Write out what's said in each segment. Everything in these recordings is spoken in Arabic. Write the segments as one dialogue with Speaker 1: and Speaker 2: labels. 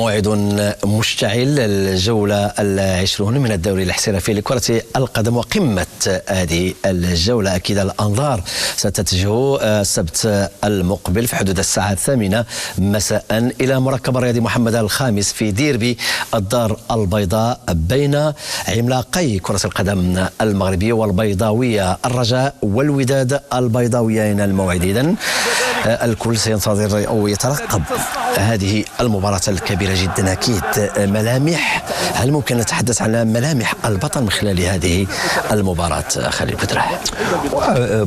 Speaker 1: موعد مشتعل، الجولة 20 من الدوري الاحترافي لكرة القدم، وقمة هذه الجولة أكيد الأنظار ستتجه السبت المقبل في حدود الساعة 8 مساء إلى مركب الرياضي محمد الخامس في ديربي الدار البيضاء بين عملاقي كرة القدم المغربية والبيضاوية، الرجاء والوداد البيضاويين. الموعد إذن الكل سينتظر أو يترقب هذه المباراة الكبيرة جدا. أكيد ملامح، هل ممكن نتحدث عن ملامح البطل من خلال هذه المباراة خليل بدرح؟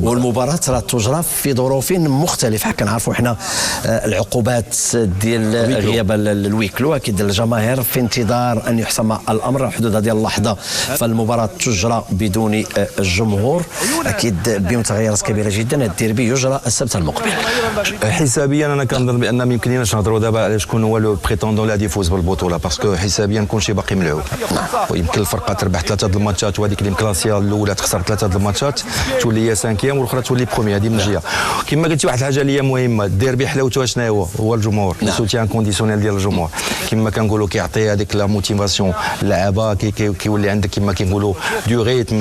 Speaker 1: والمباراة راه تجرى في ظروف مختلفة، كنعرفوا احنا العقوبات ديال غياب الويكلو، أكيد الجماهير في انتظار أن يحسم الأمر حدود هذه اللحظة، فالمباراة تجرى بدون الجمهور، أكيد بمتغيرات كبيرة جدا. الديربي يجرى السبت المقبل.
Speaker 2: حسابيا انا كنظن بان ما يمكنناش نهضروا دابا على شكون هو لو بريتوندون اللي غادي يفوز بالبطوله، باسكو حسابيا كلشي باقي ملعوب، ويمكن الفرقه تربح 3 الماتشات وهذيك اللي مكلاسيا الاولى تخسر 3 الماتشات تولي هي سانكيام والاخرى تولي برومي. هذه من جهه. كما قلتي واحد الحاجه اللي هي مهمه، الديربي حلاوته شنو هو الجمهور، السوتيان كونديسيونيل ديال الجمهور، كما كنقولوا كيعطي هذيك لا موتيفاسيون اللعابه، كيولي عندك كما كنقولوا دو ريتم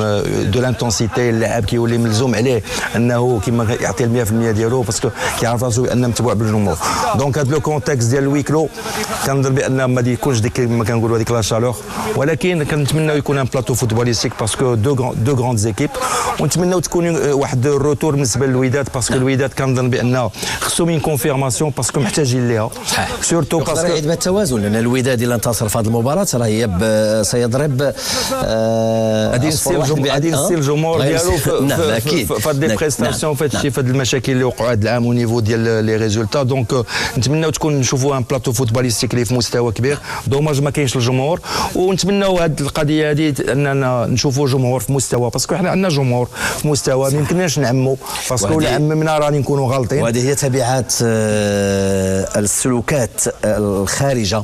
Speaker 2: دو لانتونسيتي، اللاعب كيولي ملزوم عليه انه كما يعطي 100% ديالو، باسكو كيعرف راسو بان متبوع بالجمهور. دونك هذا لو كونتكست ديال الويكلو كنظن بان ما يكونش ديك كما كنقولوا هذيك لا شالور، ولكن كنتمناو يكون ان بلاطو فوتبوليستيك باسكو دو غراند زيكيب، ونتمناو تكون واحد الروتور بالنسبه للوداد، باسكو الوداد كنظن بان خصو من كونفيرماسيون باسكو محتاجين ليها سورتو باسكو يعيد
Speaker 1: بالتوازن، لان الوداد الا انتصر في هذه المباراه راه هي سيضرب
Speaker 2: غادي يستيل الجمهور ديالو في هاد لي بريستاسيون، في هاد الشيء، في هاد المشاكل اللي وقعوا هاد العام او نيفو ديال لي ريزولتا. دونك نتمناو تكون نشوفوا ان بلاطو فوتبوليستيك اللي في مستوى كبير، دوماج ما كاينش الجمهور، ونتمناو هاد القضيه هذه اننا نشوفوا جمهور في مستوى، باسكو حنا عندنا جمهور في مستوى ما يمكنناش نعموا، باسكو الا عممنا راني نكونوا غالطين.
Speaker 1: وهذه هي تبعات السلوكات الخارجه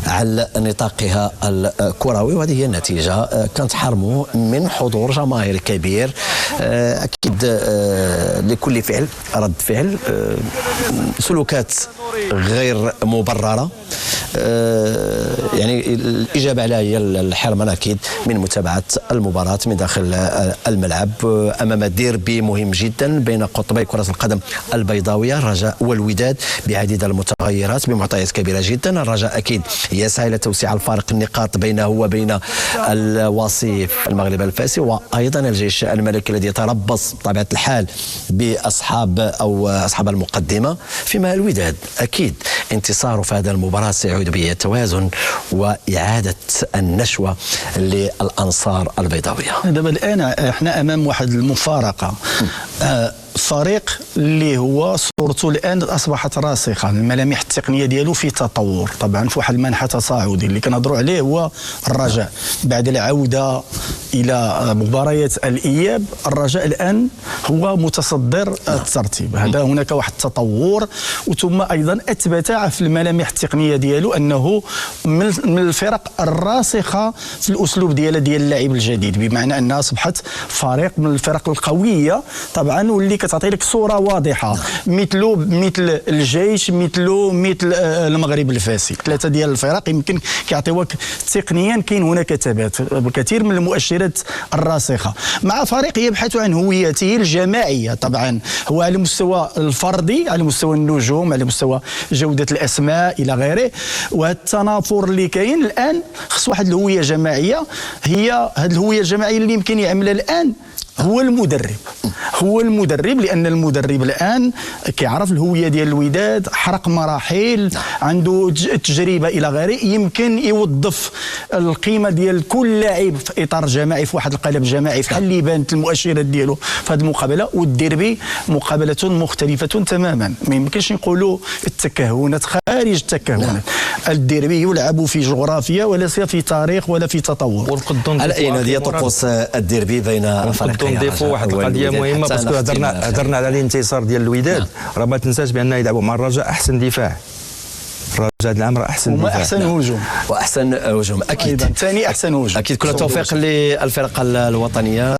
Speaker 1: على نطاقها الكروي، وهذه هي النتيجه. كنتحرموا من حضور جماهير كبير، اكيد لكل فعل رد فعل، سلوكات غير مبرره، يعني الإجابة عليها هي الحرمان أكيد من متابعة المباراة من داخل الملعب أمام ديربي مهم جدا بين قطبي كرة القدم البيضاوية، الرجاء والوداد، بعديد المتغيرات بمعطيات كبيرة جدا. الرجاء أكيد يسعى إلى توسيع الفارق النقاط بينه وبين الوصيف المغرب الفاسي، وأيضا الجيش الملكي الذي يتربص بطبيعة الحال بأصحاب أو أصحاب المقدمة، فيما الوداد أكيد انتصاره في هذا المباراة سيعود به التوازن وإعادة النشوة للأنصار البيضاوية.
Speaker 3: دابا الآن احنا أمام واحد المفارقة، فريق اللي هو صورته الان اصبحت راسخه، الملامح التقنيه ديالو في تطور، طبعا في واحد المنحى تصاعدي اللي كنهضروا عليه هو الرجاء. بعد العوده الى مباريات الاياب، الرجاء الان هو متصدر الترتيب، هذا هناك واحد التطور، وثم ايضا اثبت في الملامح التقنيه ديالو انه من الفرق الراسخه في الاسلوب ديال اللاعب الجديد، بمعنى انها اصبحت فريق من الفرق القويه طبعا، واللي كتعطي لك صوره واضحه، مثل الجيش، مثل المغرب الفاسي، 3 ديال الفرق يمكن كيعطيوك تقنيا كاين هناك ثبات بكثير من المؤشرات الراسخه، مع فريق يبحث عن هويته الجماعيه، طبعا هو على المستوى الفردي، على مستوى النجوم، على مستوى جوده الاسماء الى غيره، وهذا التنافر اللي كاين الان خص واحد الهويه جماعيه. هي هذه الهويه الجماعيه اللي يمكن يعملها الان هو المدرب، لان المدرب الان كيعرف الهويه ديال الوداد، حرق مراحل، عنده تجربه الى غيره، يمكن يوظف القيمه ديال كل لاعب في اطار جماعي، في واحد القالب جماعي، في حل اللي بانت المؤشرات ديالو في هذه المقابله. والديربي مقابله مختلفه تماما، ما يمكنش نقولوا التكهنات خارج التكهنات، الديربي يلعب في جغرافيا وليس في تاريخ ولا في تطور.
Speaker 1: على اين هذه طقوس الديربي بين الفريقين؟
Speaker 2: نضيفوا واحد القضيه مهمه، باسكو هضرنا على الانتصار ديال الوداد، راه ما تنساش بان يلعبوا مع الرجاء احسن دفاع، الرجاء هذا العام راه احسن دفاع
Speaker 3: واحسن هجوم،
Speaker 1: واحسن هجوم اكيد،
Speaker 3: ثاني احسن هجوم.
Speaker 1: اكيد كل التوفيق للفرق الوطنيه.